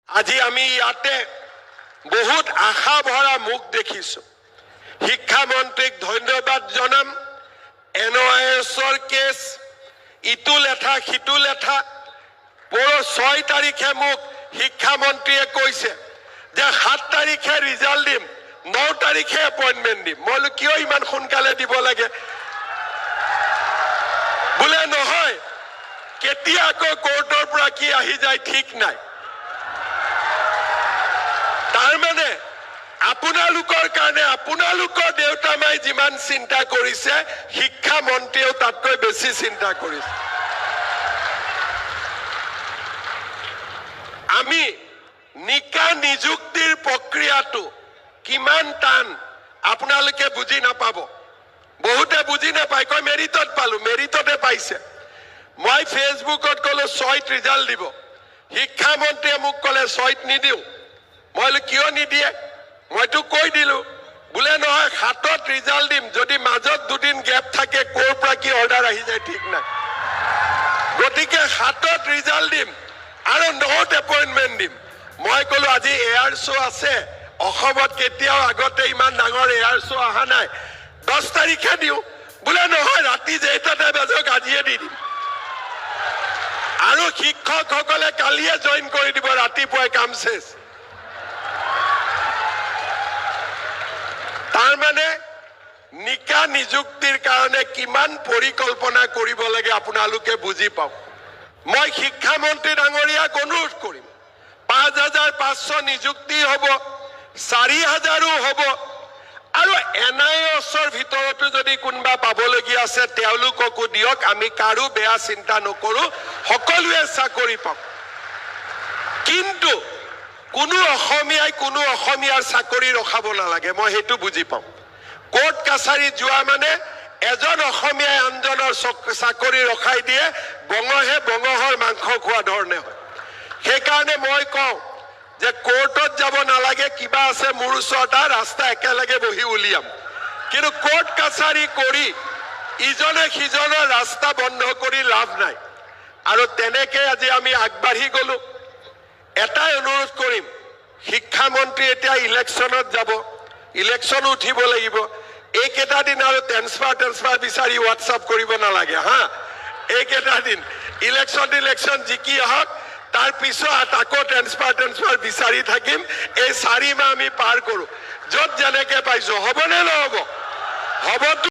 আজি আমি ইয়াতে বহুত আশা ভৰা মুখ দেখিছো। শিক্ষামন্ত্ৰীক ধন্যবাদ জনাম। NOISৰ কেছ ইটো লেঠা সিটো লেঠা। 6 তাৰিখে মোক শিক্ষামন্ত্ৰীয়ে কৈছে যে 7 তাৰিখে ৰিজাল্ট দিম, 9 তাৰিখে এপইণ্টমেণ্ট দিম। মই কিয় ইমান সোনকালে দিব লাগে? বোলে নহয়, কেতিয়া আকৌ কোৰ্টৰ পৰা কি আহি যায় ঠিক নাই। তাৰমানে আপোনালোকৰ কাৰণে আপোনালোকৰ দেউতা মাই যিমান চিন্তা কৰিছে, শিক্ষামন্ত্ৰীয়েও তাতকৈ বেছি চিন্তা কৰিছে। আমি নিকা নিযুক্তিৰ প্ৰক্ৰিয়াটো কিমান টান আপোনালোকে বুজি নাপাব। বহুতে বুজি নাপায়, কয় মেৰিটত পালো, মেৰিটতে পাইছে। মই ফেচবুকত ক'লো 6ত ৰিজাল্ট দিব। শিক্ষামন্ত্ৰীয়ে মোক ক'লে 6ত নিদিওঁ। মই কিয় নিদিয়ে? মইতো কৈ দিলো, বোলে নহয় 7ত ৰিজাল্ট দিম, যদি মাজত 2 দিন গেপ থাকে ক'ৰ পৰা কি অৰ্ডাৰ আহি যায় ঠিক নাই। গতিকে 7ত ৰিজাল্ট দিম আৰু 9ত এপইণ্টমেণ্ট দিম। মই ক'লো আজি এয়াৰ শ্ব' আছে, অসমত কেতিয়াও আগতে ইমান ডাঙৰ এয়াৰ শ্ব' অহা নাই, 10 তাৰিখে দিওঁ। বোলে নহয়, ৰাতি যেইটাতে বাজক আজিয়ে দি দিম। আৰু শিক্ষকসকলে কালিয়ে জইন কৰি দিব, ৰাতিপুৱাই কাম শেষ। তাৰমানে নিকা নিযুক্তিৰ কাৰণে কিমান পৰিকল্পনা কৰিব লাগে আপোনালোকে বুজি পাওক। মই শিক্ষামন্ত্ৰী ডাঙৰীয়াক অনুৰোধ কৰিম, 5,500 নিযুক্তি হ'ব, 4,000ও হ'ব। আৰু NIOSৰ ভিতৰতো যদি কোনোবা পাবলগীয়া আছে তেওঁলোককো দিয়ক। আমি কাৰো বেয়া চিন্তা নকৰো, সকলোৱে চাকৰি পাওক। কিন্তু কোনো অসমীয়াই কোনো অসমীয়াৰ চাকৰি ৰখাব নালাগে, মই সেইটো বুজি পাওঁ। কোৰ্ট কাছাৰী যোৱা মানে এজন অসমীয়াই আনজনৰ চাকৰি ৰখাই দিয়ে, বঙহে বঙহৰ মাংস খোৱা ধৰণে হয়। সেইকাৰণে মই কওঁ যে কোৰ্টত যাব নালাগে, কিবা আছে মোৰ ওচৰত ৰাস্তা একেলগে বহি উলিয়াম। কিন্তু কোৰ্ট কাছাৰী কৰি ইজনে সিজনৰ ৰাস্তা বন্ধ কৰি লাভ নাই। আৰু তেনেকে আজি আমি আগবাঢ়ি গলো। এটাই অনুৰোধ কৰিম, শিক্ষামন্ত্ৰী এতিয়া ইলেকশ্যনত যাব, ইলেকশ্যন উঠিব লাগিব। এইকেইটা দিন আৰু ট্ৰেন্সফাৰ বিচাৰি হোৱাটছআপ কৰিব নালাগে হা। এইকেইটা দিন ইলেকশ্যন জিকি আহক, তাৰ পিছত আকৌ ট্ৰেন্সফাৰ বিচাৰি থাকিম। এই 4 মাহ আমি পাৰ কৰো, য'ত যেনেকে পাইছো। হ'বনে নহ'ব? হ'বতো।